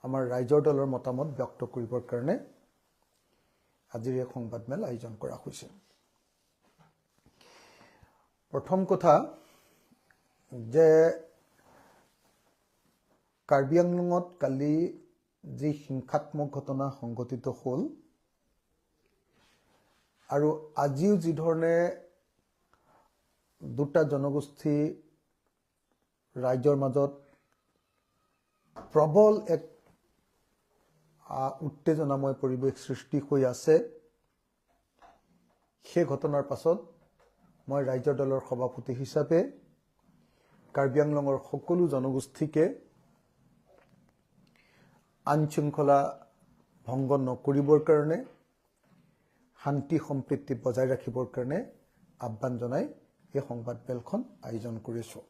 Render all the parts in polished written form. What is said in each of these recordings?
আমাৰ ৰাইজৰ দলৰ মতামত ব্যক্ত কৰিবৰ কাৰণে আজিৰ এই সংবাদমেল আয়োজন কৰা হৈছে। প্ৰথম কথা যে কাৰ্বি আংলঙত কালি যি হিংসাত্মক ঘটনা সংঘটিত হ'ল আৰু আজিও যি ধৰণে দুটা জনগোষ্ঠী ৰাইজৰ মাজত প্ৰবল এক উত্তেজনাময় পৰিৱেশ সৃষ্টি হৈ আছে, সেই ঘটনাৰ পাছত মই ৰাইজৰ দলৰ সভাপতি হিচাপে কাৰ্বি আংলঙৰ সকলো জনগোষ্ঠীকে আইন শৃংখলা ভংগ নকৰিবৰ কাৰণে, শান্তি সম্প্ৰীতি বজাই ৰাখিবৰ কাৰণে আহ্বান জনাই এই সংবাদমেলখন আয়োজন কৰিছোঁ।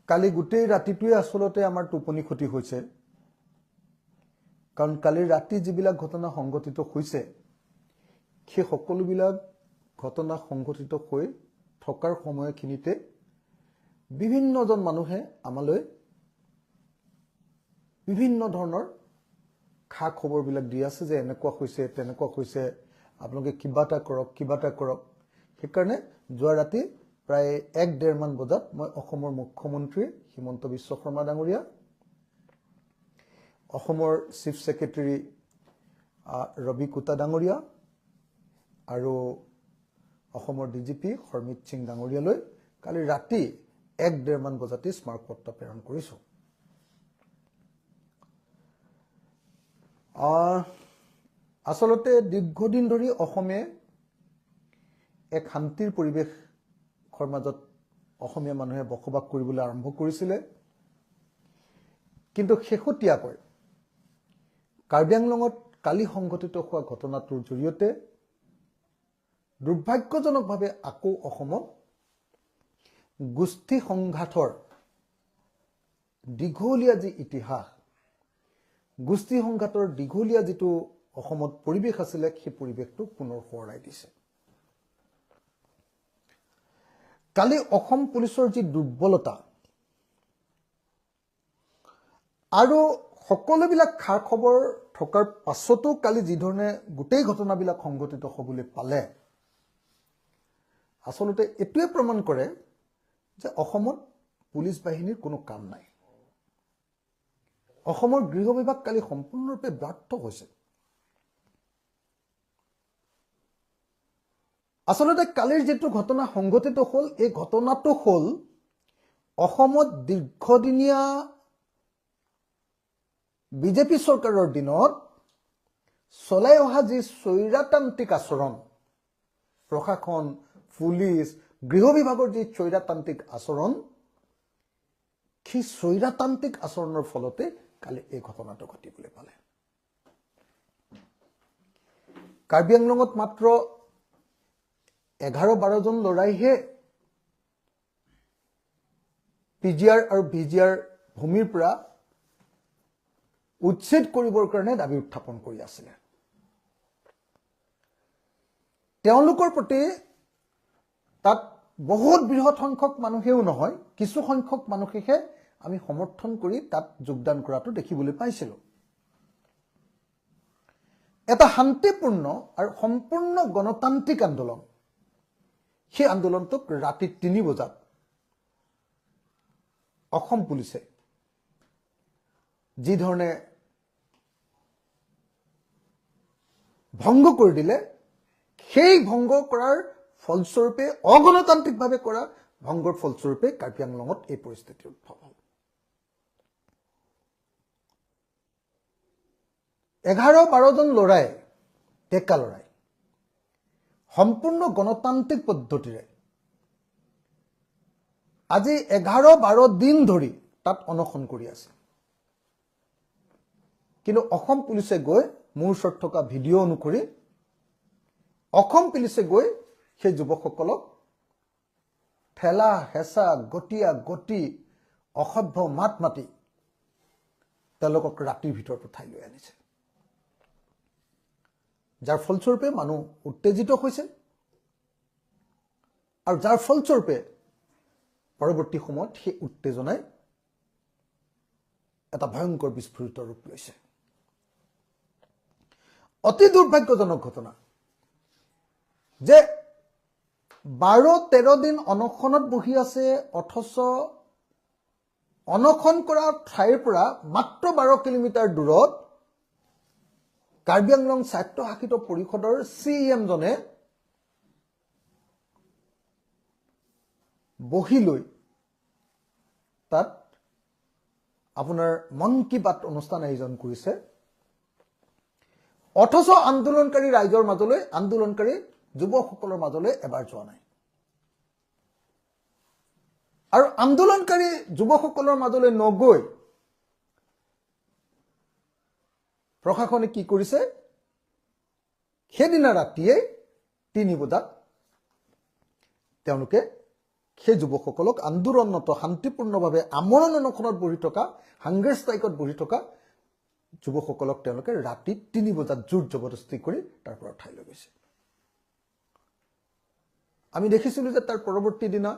কালি গোটেই ৰাতিটোৱে আচলতে আমাৰ টোপনি ক্ষতি হৈছে, কাৰণ কালি ৰাতি যিবিলাক ঘটনা সংঘটিত হৈছে সেই সকলোবিলাক ঘটনা সংঘটিত হৈ থকাৰ সময়খিনিতে বিভিন্নজন মানুহে আমালৈ বিভিন্ন ধৰণৰ খা খবৰবিলাক দি আছে যে এনেকুৱা হৈছে তেনেকুৱা হৈছে, আপোনালোকে কিবা এটা কৰক। সেইকাৰণে যোৱা ৰাতি প্ৰায় 1-1.5 মান বজাত মই অসমৰ মুখ্যমন্ত্ৰী হিমন্ত বিশ্ব শৰ্মা ডাঙৰীয়া, অসমৰ চিফ ছেক্ৰেটাৰী ৰবি কুটা ডাঙৰীয়া আৰু অসমৰ ডিজিপি হৰমিত সিং ডাঙৰীয়ালৈ কালি ৰাতি 1-1.5 মান বজাতে স্মাৰকপত্ৰ প্ৰেৰণ কৰিছোঁ। আচলতে দীৰ্ঘদিন ধৰি অসমে এক শান্তিৰ পৰিৱেশৰ মাজত অসমীয়া মানুহে বসবাস কৰিবলৈ আৰম্ভ কৰিছিলে, কিন্তু শেহতীয়াকৈ কাৰ্বি আংলঙত কালি সংঘটিত হোৱা ঘটনাটোৰ জৰিয়তে দুৰ্ভাগ্যজনকভাৱে আকৌ অসমত গোষ্ঠী সংঘাতৰ দীঘলীয়া যি ইতিহাস, গোষ্ঠী সংঘাতৰ দীঘলীয়া যিটো অসমত পৰিৱেশ আছিলে সেই পৰিৱেশটো পুনৰ সোঁৱৰাই দিছে। কালি অসম পুলিচৰ যি দুৰ্বলতা আৰু সকলোবিলাক খা খবৰ থকাৰ পাছতো কালি যি ধৰণে গোটেই ঘটনাবিলাক সংঘটিত হ'বলৈ পালে, আচলতে এইটোৱে প্ৰমাণ কৰে যে অসমত পুলিচ বাহিনীৰ কোনো কাম নাই। অসমৰ গৃহ বিভাগ কালি সম্পূৰ্ণৰূপে ব্যৰ্থ হৈছে। আচলতে কালিৰ যিটো ঘটনা সংঘটিত হ'ল, এই ঘটনাটো হ'ল অসমত দীৰ্ঘদিনীয়া বিজেপি চৰকাৰৰ দিনত চলাই অহা যি স্বৈৰতান্ত্ৰিক আচৰণ, প্ৰশাসন, পুলিচ, গৃহ বিভাগৰ যি স্বৈৰতান্ত্ৰিক আচৰণ, সেই স্বৈৰতান্ত্ৰিক আচৰণৰ ফলতে কালি এই ঘটনাটো ঘটিবলৈ পালে। কাৰ্বি আংলঙত মাত্ৰ 11-12 জন ল'ৰাইহে পিজিআৰ আৰু ভিজিআৰ ভূমিৰ পৰা উচ্ছেদ কৰিবৰ কাৰণে দাবী উত্থাপন কৰি আছিলে। তেওঁলোকৰ প্ৰতি তাত বহুত বৃহৎ সংখ্যক মানুহেও নহয়, কিছু সংখ্যক মানুহেহে আমি সমৰ্থন কৰি তাত যোগদান কৰাটো দেখিবলৈ পাইছিলোঁ। এটা শান্তিপূৰ্ণ আৰু সম্পূৰ্ণ গণতান্ত্ৰিক আন্দোলন, সেই আন্দোলনটোক ৰাতি 3 বজাত অসম পুলিচে যি ধৰণে ভংগ কৰি দিলে, সেই ভংগ কৰাৰ ফলস্বৰূপে, অগণতান্ত্ৰিকভাৱে কৰা ভংগৰ ফলস্বৰূপে কাৰ্বি আংলঙত এই পৰিস্থিতিৰ উদ্ভৱ হ'ল। 11-12 জন ল'ৰাই, ডেকা ল'ৰাই সম্পূৰ্ণ গণতান্ত্ৰিক পদ্ধতিৰে আজি 11-12 দিন ধৰি তাত অনশন কৰি আছে। কিন্তু অসম পুলিচে গৈ, মোৰ ওচৰত থকা ভিডিঅ' অনুসৰি অসম পুলিচে গৈ সেই যুৱকসকলক ঠেলা হেঁচা, গতিয়া গতি, অসভ্য মাত মাতি তেওঁলোকক ৰাতিৰ ভিতৰত উঠাই লৈ আনিছে, যাৰ ফলস্বৰূপে মানুহ উত্তেজিত হৈছে আৰু যাৰ ফলস্বৰূপে পৰৱৰ্তী সময়ত সেই উত্তেজনাই এটা ভয়ংকৰ বিস্ফোৰিত ৰূপ লৈছে। অতি দুৰ্ভাগ্যজনক ঘটনা যে 12-13 দিন অনশনত বহি আছে, অথচ অনশন কৰা ঠাইৰ পৰা মাত্ৰ 12 কিলোমিটাৰ দূৰত কাৰ্বি আংলং স্বায়ত্তশাসিত পৰিষদৰ CEM জনে বহি লৈ তাত আপোনাৰ মন কি বাত অনুষ্ঠান আয়োজন কৰিছে, অথচ আন্দোলনকাৰী ৰাইজৰ মাজলৈ, আন্দোলনকাৰী যুৱকসকলৰ মাজলৈ এবাৰ যোৱা নাই। আৰু আন্দোলনকাৰী যুৱকসকলৰ মাজলৈ নগৈ প্ৰশাসনে কি কৰিছে, সেইদিনা ৰাতিয়ে 3 বজাত তেওঁলোকে সেই যুৱকসকলক আন্দোলনৰত শান্তিপূৰ্ণভাৱে আমৰণ অনশনত বহি থকা, হাংগাৰ ষ্ট্ৰাইকত বহি থকা যুৱকসকলক তেওঁলোকে ৰাতি 3 বজাত জোৰ জবৰদস্তি কৰি তাৰ পৰা উঠাই লৈ গৈছে। আমি দেখিছিলো যে তাৰ পৰৱৰ্তী দিনা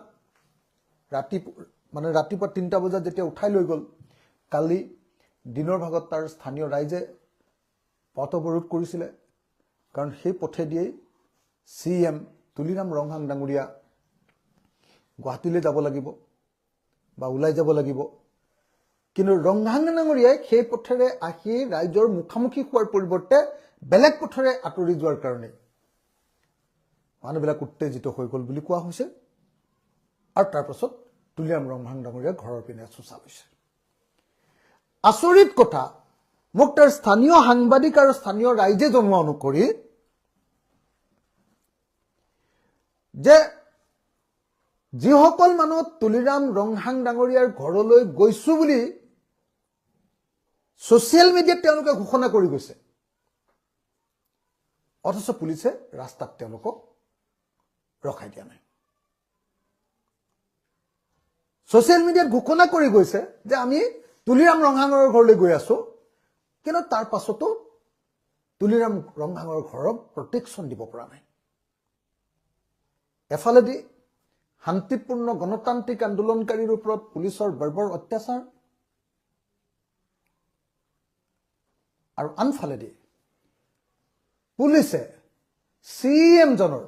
ৰাতিপুৱা 3টা বজাত যেতিয়া উঠাই লৈ গ'ল, কালি দিনৰ ভাগত তাৰ স্থানীয় ৰাইজে পথ অৱৰোধ কৰিছিলে, কাৰণ সেই পথেদিয়েই CM তুলিৰাম ৰংহাং ডাঙৰীয়া গুৱাহাটীলৈ যাব লাগিব বা ওলাই যাব লাগিব। কিন্তু ৰংহাং ডাঙৰীয়াই সেই পথেৰে আহি ৰাইজৰ মুখামুখি হোৱাৰ পৰিৱৰ্তে বেলেগ পথেৰে আঁতৰি যোৱাৰ কাৰণে মানুহবিলাক উত্তেজিত হৈ গ'ল বুলি কোৱা হৈছে। আৰু তাৰ পাছত তুলিৰাম ৰংহাং ডাঙৰীয়া ঘৰৰ পিনে চোচা লৈছে। আচৰিত কথা, মোক তাৰ স্থানীয় সাংবাদিক আৰু স্থানীয় ৰাইজে জনোৱা অনুসৰি যে যিসকল মানুহ তুলিৰাম ৰংহাং ডাঙৰীয়াৰ ঘৰলৈ গৈছো বুলি ছচিয়েল মিডিয়াত তেওঁলোকে ঘোষণা কৰি গৈছে, অথচ পুলিচে ৰাস্তাত তেওঁলোকক ৰখাই দিয়া নাই। ছচিয়েল মিডিয়াত ঘোষণা কৰি গৈছে যে আমি তুলিৰাম ৰংহাঙৰ ঘৰলৈ গৈ আছো, কিন্তু তাৰ পাছতো তুলিৰাম ৰংহাঙৰ ঘৰক প্ৰটেকশ্যন দিব পৰা নাই। এফালেদি শান্তিপূৰ্ণ গণতান্ত্ৰিক আন্দোলনকাৰীৰ ওপৰত পুলিচৰ বৰ্বৰ অত্যাচাৰ, আৰু আনফালেদি পুলিচে CEM জনৰ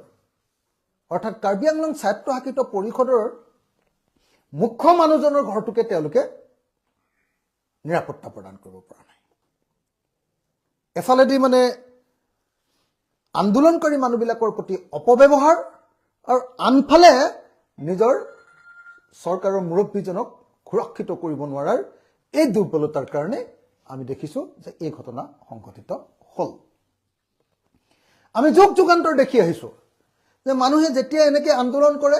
অৰ্থাৎ কাৰ্বি আংলং স্বায়ত্তশাসিত পৰিষদৰ মুখ্য মানুহজনৰ ঘৰটোকে তেওঁলোকে নিৰাপত্তা প্ৰদান কৰিব পৰা নাই। এফালেদি আন্দোলনকাৰী মানুহবিলাকৰ প্ৰতি অপব্যৱহাৰ, আৰু আনফালে নিজৰ চৰকাৰৰ মুৰব্বীজনক সুৰক্ষিত কৰিব নোৱাৰাৰ এই দুৰ্বলতাৰ কাৰণে আমি দেখিছো যে এই ঘটনা সংঘটিত হ'ল। আমি যুগ যুগান্তৰ দেখি আহিছো যে মানুহে যেতিয়া এনেকে আন্দোলন কৰে,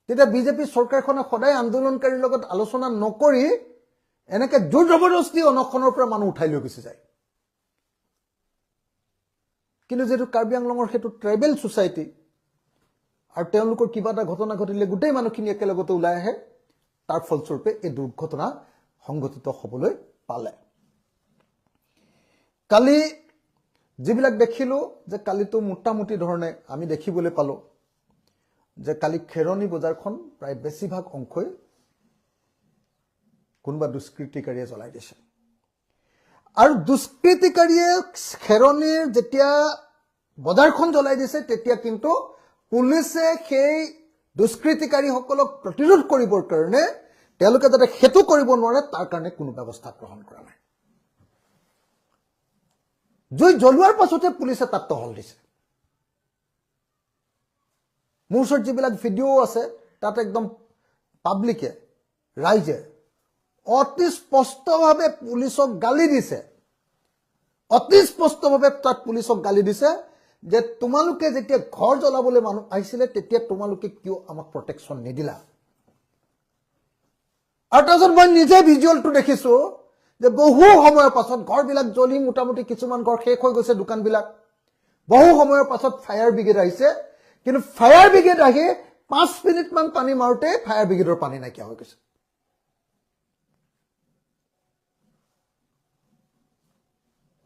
তেতিয়া বিজেপি চৰকাৰখনে সদায় আন্দোলনকাৰীৰ লগত আলোচনা নকৰি এনেকে জোৰ জবৰদস্তি অনশনৰ পৰা মানুহ উঠাই লৈ গুচি যায়। কিন্তু যেহেতু কাৰ্বি আংলঙৰ সেইটো ট্ৰাইবেল ছ'চাইটি, আৰু তেওঁলোকৰ কিবা এটা ঘটনা ঘটিলে গোটেই মানুহখিনি একেলগতে ওলাই আহে, তাৰ ফলস্বৰূপে এই দুৰ্ঘটনা সংঘটিত হ'বলৈ পালে। কালি যিবিলাক দেখিলো, যে কালিতো মোটামুটি ধৰণে আমি দেখিবলৈ পালো যে কালি খেৰণী বজাৰখন প্ৰায় বেছিভাগ অংশই কোনোবা দুষ্কৃতিকাৰীয়ে জ্বলাই দিছে। আৰু দুষ্কৃতিকাৰীয়ে খেৰণীৰ যেতিয়া বজাৰখন জ্বলাই দিছে, তেতিয়া কিন্তু পুলিচে সেই দুষ্কৃতিকাৰীসকলক প্ৰতিৰোধ কৰিবৰ কাৰণে তেওঁলোকে যাতে সেইটো কৰিব নোৱাৰে তাৰ কাৰণে কোনো ব্যৱস্থা গ্ৰহণ কৰা নাই। জুই জ্বলোৱাৰ পাছতে পুলিচে তাত টহল দিছে। মোৰ ওচৰত যিবিলাক ভিডিঅ' আছে তাত একদম পাব্লিকে, ৰাইজে অতি স্পষ্টভাৱে পুলিচক গালি দিছে, অতি স্পষ্টভাৱে তাত পুলিচক গালি দিছে যে তোমালোকে যেতিয়া ঘৰ জ্বলাবলৈ মানুহ আহিছিলে তেতিয়া তোমালোকে কিয় আমাক প্ৰটেকশ্যন নিদিলা। আৰু তাৰপিছত মই নিজে ভিজুৱেলটো দেখিছো যে বহু সময়ৰ পাছত ঘৰবিলাক জ্বলি মোটামুটি কিছুমান ঘৰ শেষ হৈ গৈছে, দোকানবিলাক। বহু সময়ৰ পাছত ফায়াৰ ব্ৰিগেড আহিছে, কিন্তু ফায়াৰ ব্ৰিগেড আহি 5 মিনিটমান পানী মাৰোতে ফায়াৰ ব্ৰিগেডৰ পানী নাইকিয়া হৈ গৈছে।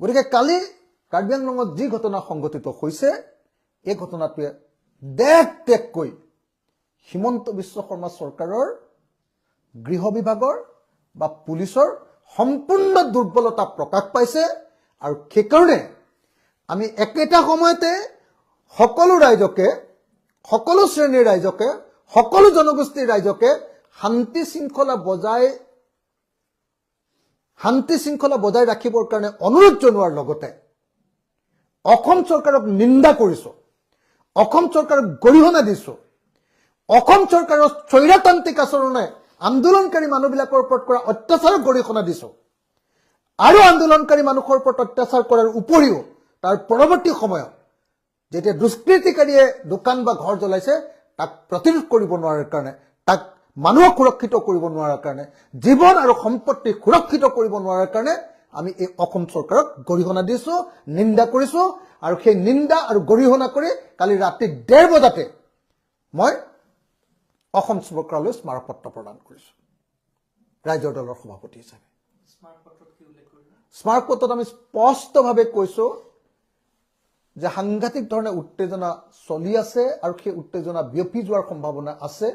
গতিকে কালি কাৰ্বি আংলঙত যি ঘটনা সংঘটিত হৈছে, এই ঘটনাটোৱে দেশ ত্যাগকৈ হিমন্ত বিশ্ব শৰ্মা চৰকাৰৰ গৃহ বিভাগৰ বা পুলিচৰ সম্পূৰ্ণ দুৰ্বলতা প্ৰকাশ পাইছে আৰু সেইকাৰণে আমি একেটা সময়তে সকলো ৰাইজকে সকলো শ্ৰেণীৰ ৰাইজকে সকলো জনগোষ্ঠীৰ ৰাইজকে শান্তি শৃংখলা বজাই ৰাখিবৰ কাৰণে অনুৰোধ জনোৱাৰ লগতে অসম চৰকাৰক নিন্দা কৰিছো অসম চৰকাৰক গৰিহণা দিছো অসম চৰকাৰৰ স্বৈৰতান্ত্ৰিক আচৰণে আন্দোলনকাৰী মানুহবিলাকৰ ওপৰত কৰা অত্যাচাৰক গৰিহণা দিছো আৰু আন্দোলনকাৰী মানুহৰ ওপৰত অত্যাচাৰ কৰাৰ উপৰিও তাৰ পৰৱৰ্তী সময়ত যেতিয়া দুষ্কৃতিকাৰীয়ে দোকান বা ঘৰ জ্বলাইছে তাক প্ৰতিৰোধ কৰিব নোৱাৰাৰ কাৰণে তাক মানুহক সুৰক্ষিত কৰিব নোৱাৰাৰ কাৰণে জীৱন আৰু সম্পত্তি সুৰক্ষিত কৰিব নোৱাৰাৰ কাৰণে আমি এই অসম চৰকাৰক গৰিহণা দিছো নিন্দা কৰিছো আৰু সেই নিন্দা আৰু গৰিহণা কৰি কালি ৰাতি 1:30 বজাতে মই অসম চৰকাৰলৈ স্মাৰকপত্ৰ প্ৰদান কৰিছো ৰাজ্যৰ দলৰ সভাপতি হিচাপে স্মাৰকপত্ৰত আমি স্পষ্টভাৱে কৈছো যে সাংঘাতিক ধৰণে উত্তেজনা চলি আছে আৰু সেই উত্তেজনা বিয়পি যোৱাৰ সম্ভাৱনা আছে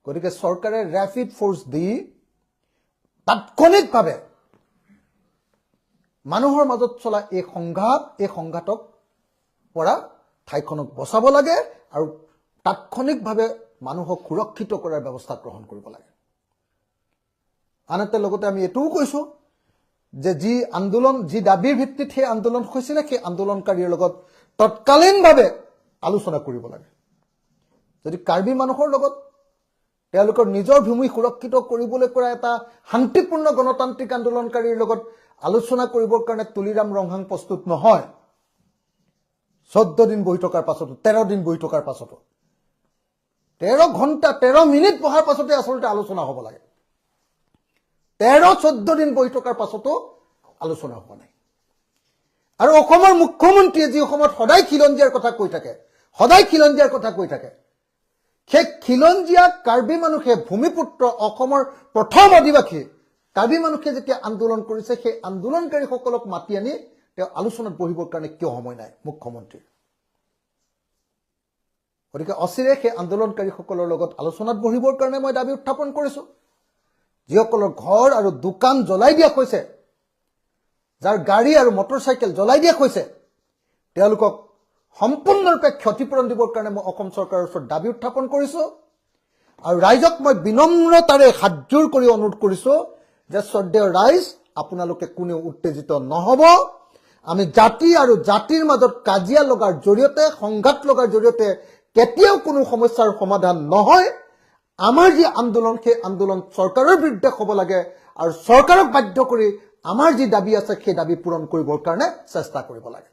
গতিকে চৰকাৰে ৰেপিড ফোৰ্স দি তাৎক্ষণিকভাৱে মানুহৰ মাজত চলা এই সংঘাতক পৰা ঠাইখনক বচাব লাগে আৰু তাৎক্ষণিকভাৱে মানুহক সুৰক্ষিত কৰাৰ ব্যৱস্থা গ্ৰহণ কৰিব লাগে আনহাতে লগতে আমি এটোও কৈছো যে যি দাবীৰ ভিত্তিত সেই আন্দোলন হৈছিল সেই আন্দোলনকাৰীৰ লগত তৎকালীনভাৱে আলোচনা কৰিব লাগে যদি কাৰ্বি মানুহৰ লগত তেওঁলোকৰ নিজৰ ভূমি সুৰক্ষিত কৰিবলৈ কৰা এটা শান্তিপূৰ্ণ গণতান্ত্ৰিক আন্দোলনকাৰীৰ লগত আলোচনা কৰিবৰ কাৰণে তুলিৰাম ৰংহাং প্ৰস্তুত নহয় 14 দিন বহি থকাৰ পাছতো 13 দিন বহি থকাৰ পাছতো 13 ঘণ্টা 13 মিনিট বহাৰ পাছতে আসলতে আলোচনা হ'ব লাগে 13-14 দিন বহি থকাৰ পাছতো আলোচনা হোৱা নাই আৰু অসমৰ মুখ্যমন্ত্ৰীয়ে যি সময়ত সদায় খিলঞ্জীয়াৰ কথা কৈ থাকে সেই খিলঞ্জীয়া কাৰ্বি মানুহে ভূমিপুত্ৰ অসমৰ প্ৰথম অধিবাসী কাৰ্বি মানুহে যেতিয়া আন্দোলন কৰিছে সেই আন্দোলনকাৰীসকলক মাতি আনি তেওঁ আলোচনাত বহিবৰ কাৰণে কিয় সময় নাই মুখ্যমন্ত্ৰীৰ গতিকে অচিৰে সেই আন্দোলনকাৰীসকলৰ লগত আলোচনাত বহিবৰ কাৰণে মই দাবী উত্থাপন কৰিছো যিসকলৰ ঘৰ আৰু দোকান জ্বলাই দিয়া হৈছে যাৰ গাড়ী আৰু মটৰচাইকেল জ্বলাই দিয়া হৈছে তেওঁলোকক সম্পূৰ্ণৰূপে ক্ষতিপূৰণ দিবৰ কাৰণে মই অসম চৰকাৰৰ ওচৰত দাবী উত্থাপন কৰিছো আৰু ৰাইজক মই বিনম্ৰতাৰে হাতজোৰ কৰি অনুৰোধ কৰিছো যে শ্ৰদ্ধেয় ৰাইজ আপোনালোকে কোনেও উত্তেজিত নহব আমি জাতি আৰু জাতিৰ মাজত কাজিয়া লগাৰ জৰিয়তে সংঘাত লগাৰ জৰিয়তে কেতিয়াও কোনো সমস্যাৰ সমাধান নহয় আমাৰ যি আন্দোলন সেই আন্দোলন চৰকাৰৰ বিৰুদ্ধে হ'ব লাগে আৰু চৰকাৰক বাধ্য কৰি আমাৰ যি দাবী আছে সেই দাবী পূৰণ কৰিবৰ কাৰণে চেষ্টা কৰিব লাগে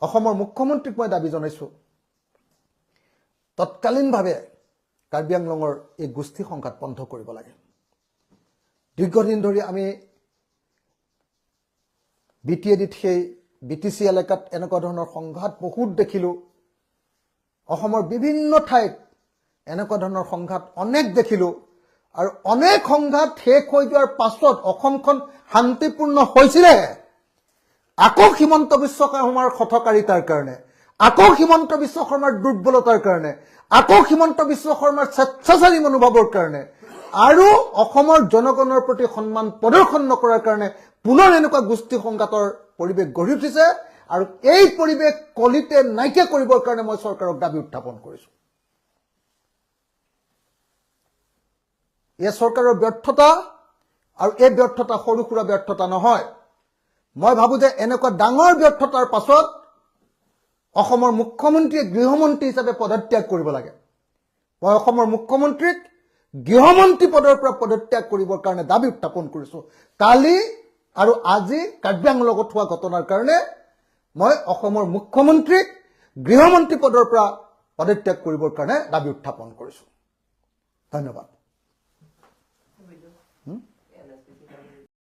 অসমৰ মুখ্যমন্ত্ৰীক মই দাবী জনাইছো তৎকালীনভাৱে কাৰ্বি আংলঙৰ এই গোষ্ঠী সংঘাত বন্ধ কৰিব লাগে দীৰ্ঘদিন ধৰি আমি বিটিএডিত সেই বিটিসি এলেকাত এনেকুৱা ধৰণৰ সংঘাত বহুত দেখিলো অসমৰ বিভিন্ন ঠাইত এনেকুৱা ধৰণৰ সংঘাত অনেক দেখিলো আৰু অনেক সংঘাত শেষ হৈ যোৱাৰ পাছত অসমখন শান্তিপূৰ্ণ হৈছিল আকৌ হিমন্ত বিশ্ব শৰ্মাৰ হঠকাৰিতাৰ কাৰণে আকৌ হিমন্ত বিশ্ব শৰ্মাৰ দুৰ্বলতাৰ কাৰণে আকৌ হিমন্ত বিশ্ব শৰ্মাৰ স্বেচ্ছাচাৰী মনোভাৱৰ কাৰণে আৰু অসমৰ জনগণৰ প্ৰতি সন্মান প্ৰদৰ্শন নকৰাৰ কাৰণে পুনৰ এনেকুৱা গোষ্ঠী সংঘাতৰ পৰিৱেশ গঢ়ি উঠিছে আৰু এই পৰিৱেশ কলিতে নাইকিয়া কৰিবৰ কাৰণে মই চৰকাৰক দাবী উত্থাপন কৰিছো এই চৰকাৰৰ ব্যৰ্থতা আৰু এই ব্যৰ্থতা সৰু সুৰা ব্যৰ্থতা নহয় মই ভাবো যে এনেকুৱা ডাঙৰ ব্যৰ্থতাৰ পাছত অসমৰ মুখ্যমন্ত্ৰীয়ে গৃহমন্ত্ৰী হিচাপে পদত্যাগ কৰিব লাগে মই অসমৰ মুখ্যমন্ত্ৰীক গৃহমন্ত্ৰী পদৰ পৰা পদত্যাগ কৰিবৰ কাৰণে দাবী উত্থাপন কৰিছো কালি আৰু আজি কাৰ্বি আংলঙত লগত হোৱা ঘটনাৰ কাৰণে মই অসমৰ মুখ্যমন্ত্ৰীক গৃহমন্ত্ৰী পদৰ পৰা পদত্যাগ কৰিবৰ কাৰণে দাবী উত্থাপন কৰিছো ধন্যবাদ